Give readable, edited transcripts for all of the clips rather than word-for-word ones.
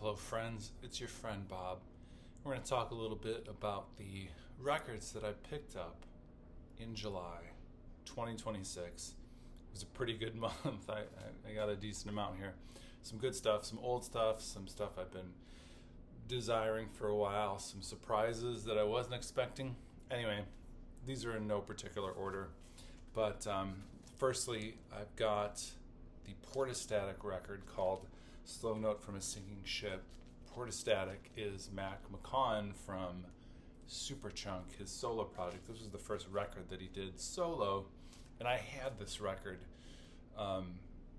Hello, friends. It's your friend Bob. We're going to talk a little bit about the records that I picked up in July 2026. It was a pretty good month. I got a decent amount here. Some good stuff, some old stuff, some stuff I've been desiring for a while, some surprises that I wasn't expecting. Anyway, these are in no particular order. But firstly, I've got the Portastatic record called Slow Note from a Sinking Ship. Portastatic is Mac McCaughan from Superchunk, his solo project. This was the first record that he did solo, and I had this record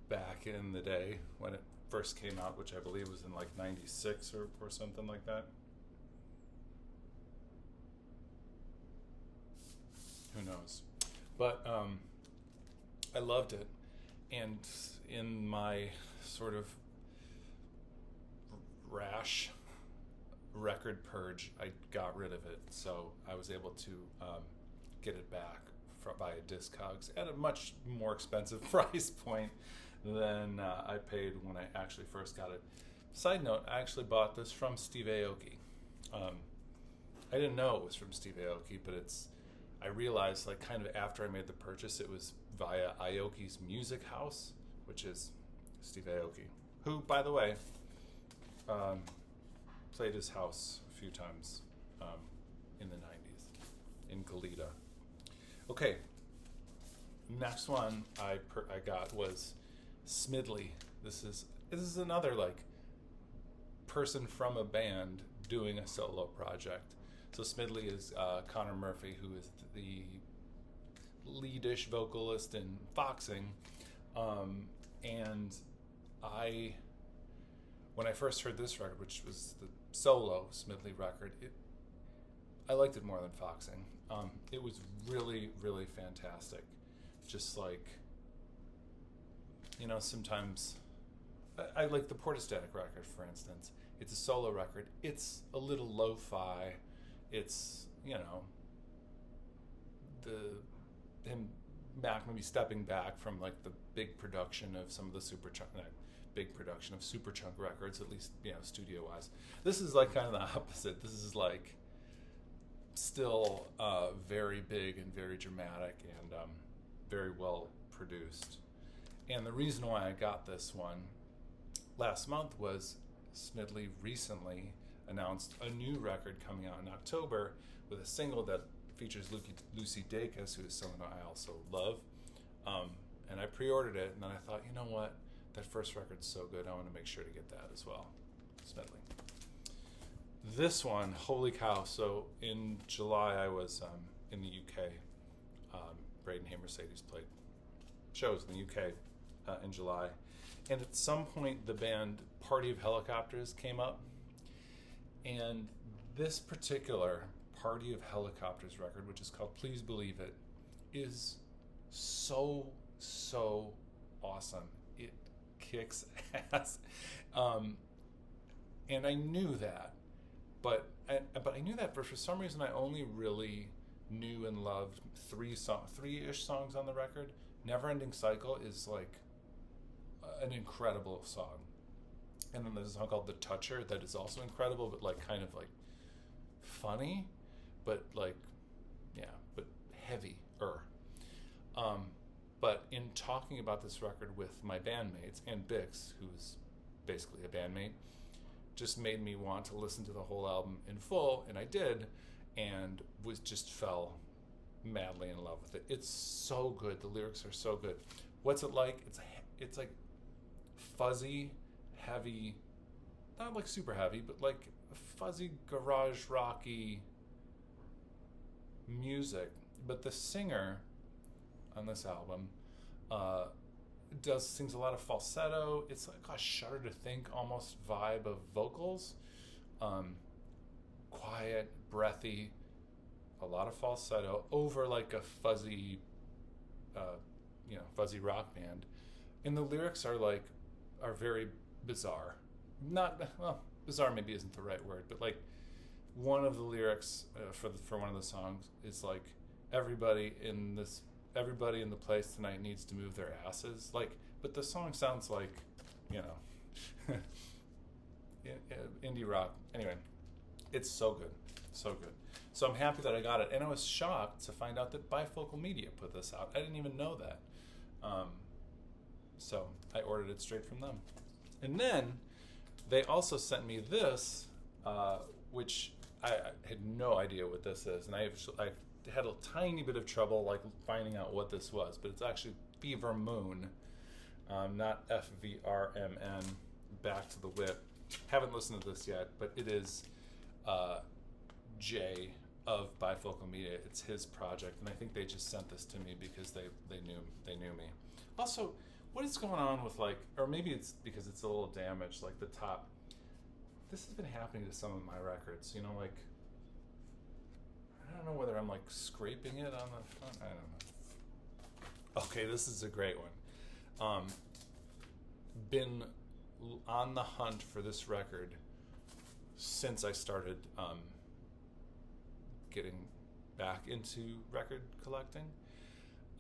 back in the day when it first came out, which I believe was in like 96 or something like that. Who knows? But I loved it, and in my sort of rash record purge, I got rid of it, so I was able to get it back via Discogs at a much more expensive price point than I paid when I actually first got it. Side note, I actually bought this from Steve Aoki. I didn't know it was from Steve Aoki, but I realized, like, kind of after I made the purchase, it was via Aoki's Music House, which is Steve Aoki, who, by the way, played his house a few times in the 90s in Goleta. Okay, next one I got was Smidley. This is another, like, person from a band doing a solo project. So Smidley is Connor Murphy, who is the leadish vocalist in Foxing, and when I first heard this record, which was the solo Smidley record, I liked it more than Foxing. It was really, really fantastic. Just like, sometimes I like the Portastatic record, for instance. It's a solo record. It's a little lo-fi. It's, Mac maybe stepping back from, like, the big production of some of the Superchunk records, at least, studio wise. This is like kind of the opposite. This is like still very big and very dramatic and very well produced. And the reason why I got this one last month was Smidley recently announced a new record coming out in October with a single that features Lucy Dacus, who is someone I also love. And I pre-ordered it, and then I thought, you know what? That first record's so good, I want to make sure to get that as well. Smedley. This one, holy cow. So in July, I was in the UK. Braden Hay Mercedes played shows in the UK in July. And at some point, the band Party of Helicopters came up. And this particular Party of Helicopters record, which is called Please Believe It, is so awesome. It kicks ass, and I knew that, but I knew that, but for some reason I only really knew and loved three-ish songs on the record. Neverending Cycle is like an incredible song, and then there's a song called The Toucher that is also incredible, but like kind of like funny, but like but heavier. But in talking about this record with my bandmates, and Bix, who's basically a bandmate, just made me want to listen to the whole album in full, and I did, and fell madly in love with it. It's so good. The lyrics are so good. What's it like? It's like fuzzy, heavy, not like super heavy, but like fuzzy garage rocky music. But the singer on this album sings a lot of falsetto. It's like a Shudder to Think almost vibe of vocals. Quiet, breathy, a lot of falsetto over like a fuzzy rock band. And the lyrics are very bizarre. Bizarre maybe isn't the right word, but like one of the lyrics for one of the songs is like, everybody in the place tonight needs to move their asses. Like, but the song sounds like, indie rock. Anyway, it's so good, so good. So I'm happy that I got it, and I was shocked to find out that Bifocal Media put this out. I didn't even know that. So I ordered it straight from them. And then they also sent me this, which I had no idea what this is, and I've had a tiny bit of trouble like finding out what this was, but it's actually Fever Moon, not FVRMN. Back to the Whip. Haven't listened to this yet, but it is Jay of Bifocal Media. It's his project, and I think they just sent this to me because they knew me. Also, what is going on with like, or maybe it's because it's a little damaged, like the top. This has been happening to some of my records, you know, like, I don't know whether I'm like scraping it on the front, I don't know. Okay, this is a great one. Been on the hunt for this record since I started getting back into record collecting,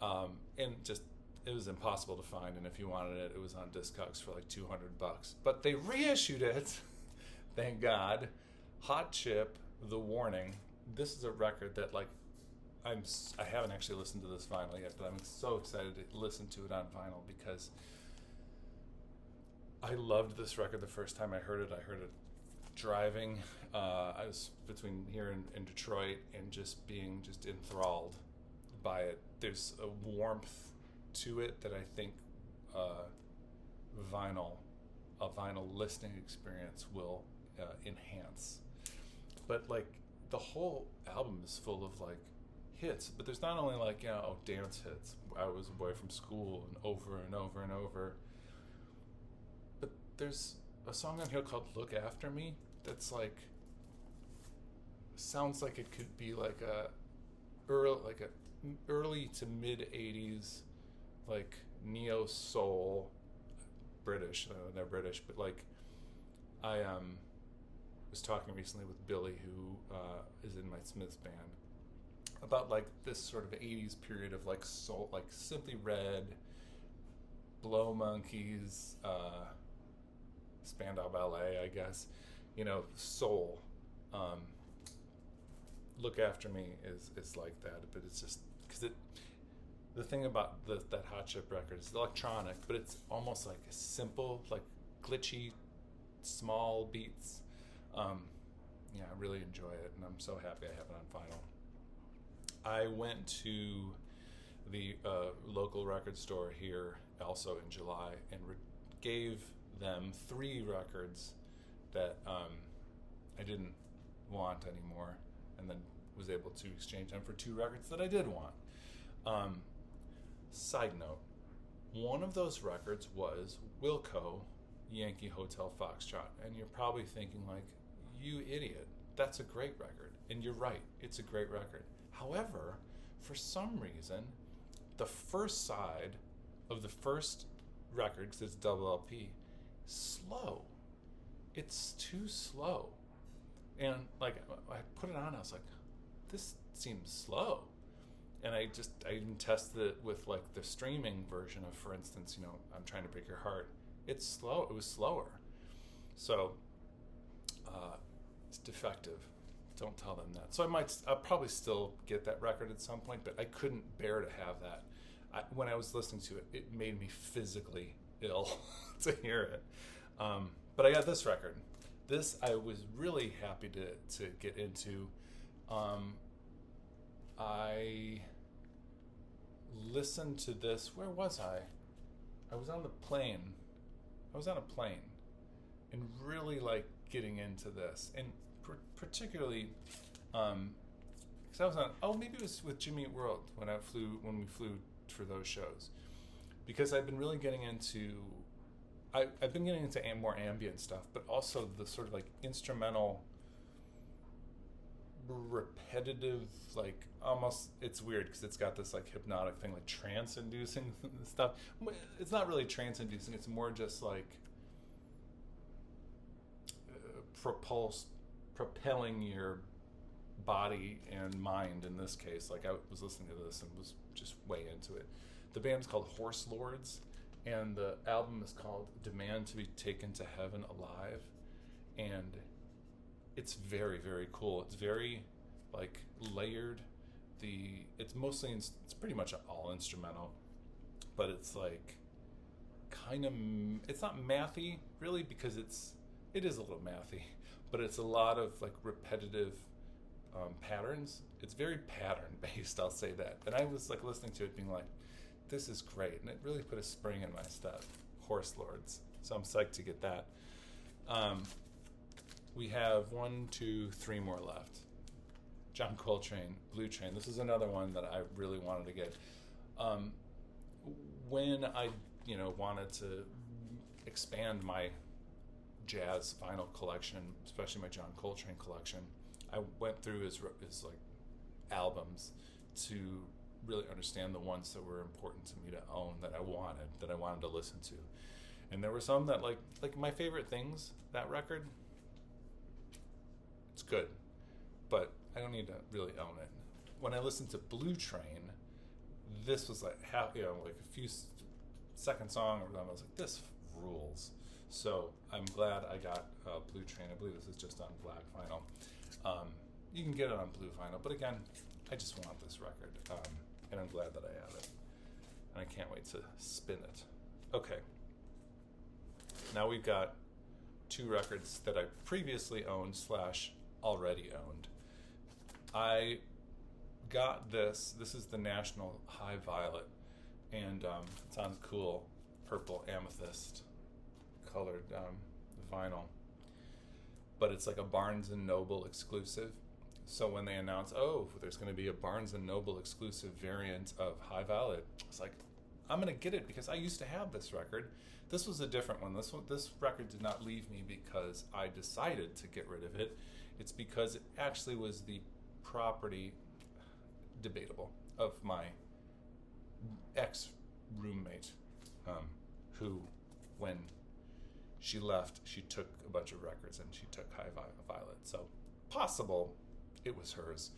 and just it was impossible to find, and if you wanted it, it was on Discogs for like $200. But they reissued it, thank God. Hot Chip, The Warning. This is a record that like I haven't actually listened to this vinyl yet, but I'm so excited to listen to it on vinyl because I loved this record the first time I heard it. I heard it driving. I was between here and Detroit, and just being just enthralled by it. There's a warmth to it that I think a vinyl listening experience will enhance. But like the whole album is full of like hits, but there's not only like, you know, dance hits. I Was a Boy from School and over and over and over. But there's a song on here called Look After Me that's like sounds like it could be like a early to mid 80s like neo soul British. They're British, but like I was talking recently with Billy, who is in my Smiths band, about like this sort of 80s period of like soul, like Simply Red, Blow Monkeys, Spandau Ballet, I guess, you know, soul. Look After Me is like that, but it's just because the thing about that Hot Chip record is electronic, but it's almost like simple, like glitchy, small beats. Yeah, I really enjoy it, and I'm so happy I have it on vinyl. I went to the local record store here also in July and gave them 3 records that I didn't want anymore, and then was able to exchange them for 2 records that I did want. Side note, one of those records was Wilco, Yankee Hotel Foxtrot, and you're probably thinking like, you idiot, that's a great record. And you're right, it's a great record. However, for some reason, the first side of the first record, because it's double LP, slow. It's too slow. And like, I put it on, I was like, this seems slow. And I even tested it with like the streaming version of, for instance, you know, I'm Trying to Break Your Heart. It's slow. It was slower. So it's defective. Don't tell them that. So I'll probably still get that record at some point, but I couldn't bear to have that. When I was listening to it, it made me physically ill to hear it. But I got this record. This I was really happy to get into. I listened to this. Where was I? I was on a plane, and really like getting into this, and particularly because I was on. Maybe it was with Jimmy Eat World when we flew for those shows, because I've been really getting into. I've been getting into more ambient stuff, but also the sort of like instrumental, repetitive, like almost, it's weird because it's got this like hypnotic thing, like trance-inducing stuff. It's not really trance-inducing, it's more just like propelling your body and mind in this case. Like I was listening to this and was just way into it. The band's called Horse Lords, and the album is called Demand to Be Taken to Heaven Alive. and it's very, very cool. It's very like layered. It's mostly it's pretty much all instrumental, but it's like kind of, it's not mathy really, because it is a little mathy, but it's a lot of like repetitive patterns. It's very pattern based, I'll say that. And I was like listening to it being like, this is great, and it really put a spring in my step. Horse Lords. So I'm psyched to get that. We have 1, 2, 3 more left. John Coltrane, Blue Train. This is another one that I really wanted to get. When I, wanted to expand my jazz vinyl collection, especially my John Coltrane collection, I went through his like albums to really understand the ones that were important to me to own, that I wanted to listen to. And there were some that like My Favorite Things, that record, it's good, but I don't need to really own it. When I listened to Blue Train, this was like like a few second song or something. I was like, this rules. So I'm glad I got Blue Train. I believe this is just on black vinyl. You can get it on blue vinyl, but again, I just want this record, and I'm glad that I have it, and I can't wait to spin it. Okay, now we've got 2 records that I previously owned / already owned. I got this is the National High Violet, and it's on cool purple amethyst colored vinyl, but it's like a Barnes & Noble exclusive. So when they announced, there's going to be a Barnes & Noble exclusive variant of High Violet, I was like, I'm going to get it because I used to have this record. This was a different one. This record did not leave me because I decided to get rid of it. It's because it actually was the property, debatable, of my ex-roommate, who, when she left, she took a bunch of records and she took High Violet. So possible it was hers,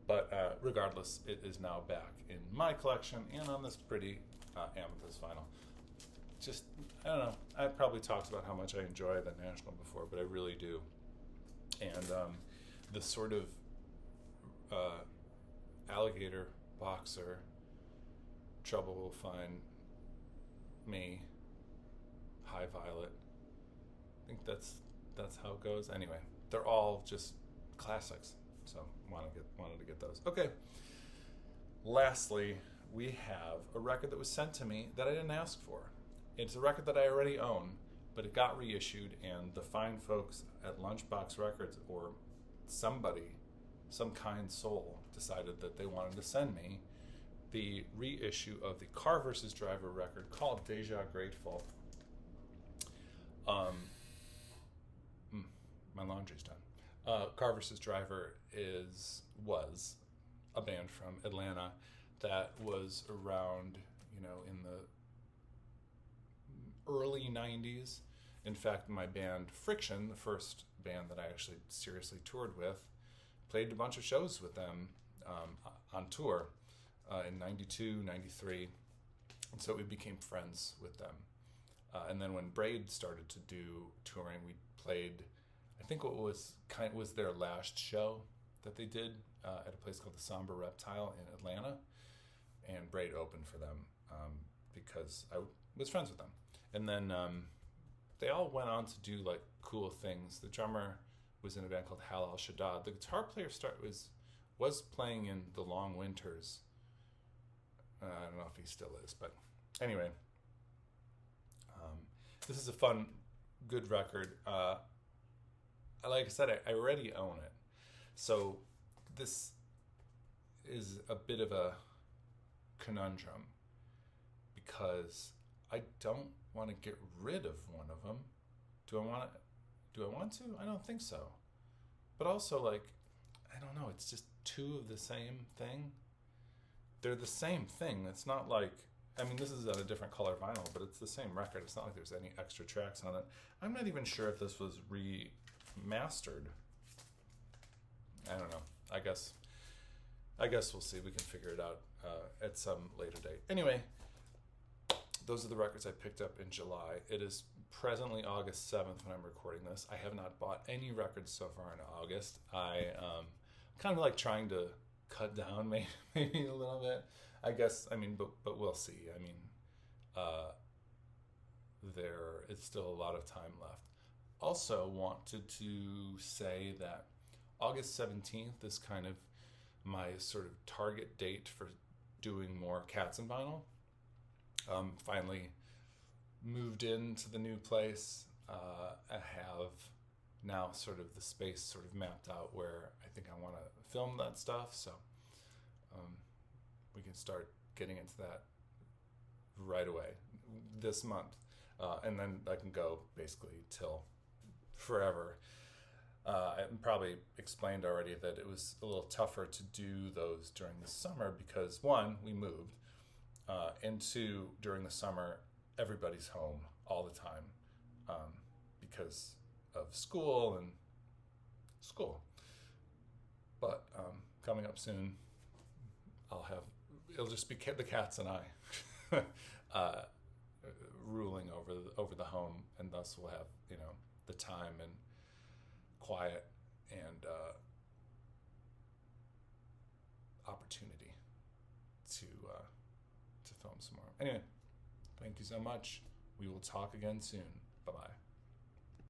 but regardless, it is now back in my collection and on this pretty amethyst vinyl. Just, I don't know, I probably talked about how much I enjoy the National before, but I really do. And the sort of alligator boxer, trouble will find me, High Violet. I think that's how it goes. Anyway, they're all just classics, so wanted to get those. Okay. Lastly, we have a record that was sent to me that I didn't ask for. It's a record that I already own, but it got reissued, and the fine folks at Lunchbox Records, or somebody, some kind soul, decided that they wanted to send me the reissue of the Car vs. Driver record called Deja Grateful. My laundry's done. Car vs. Driver was a band from Atlanta that was around, in the early 90s. In fact, my band Friction, the first band that I actually seriously toured with, played a bunch of shows with them on tour in 92, 93. And so we became friends with them. And then when Braid started to do touring, we played, I think what was their last show that they did at a place called the Somber Reptile in Atlanta. And Braid opened for them because I was friends with them. And then they all went on to do like cool things. The drummer was in a band called Hal Al-Shaddad. The guitar player was playing in The Long Winters. I don't know if he still is, but anyway, this is a fun, good record. Like I said, I already own it, so this is a bit of a conundrum because I don't want to get rid of one of them. Do I want to? I don't think so. But also, like, I don't know, it's just two of the same thing. They're the same thing. It's not like, I mean, this is on a different color vinyl, but it's the same record. It's not like there's any extra tracks on it. I'm not even sure if this was remastered. I don't know. I guess we'll see. We can figure it out at some later date. Anyway, those are the records I picked up in July. It has presently August 7th when I'm recording this. I have not bought any records so far in August. I kind of like trying to cut down maybe a little bit. I guess, I mean, but we'll see. I mean, there is still a lot of time left. Also wanted to say that August 17th is kind of my sort of target date for doing more Cats in Vinyl. Finally moved into the new place. I have now sort of the space sort of mapped out where I think I want to film that stuff. So we can start getting into that right away this month. And then I can go basically till forever. I probably explained already that it was a little tougher to do those during the summer because, one, we moved, and two, during the summer, everybody's home all the time because of school. But coming up soon, it'll just be the cats and I ruling over the home, and thus we'll have, the time and quiet and opportunity to film some more. Anyway, thank you so much. We will talk again soon. Bye-bye.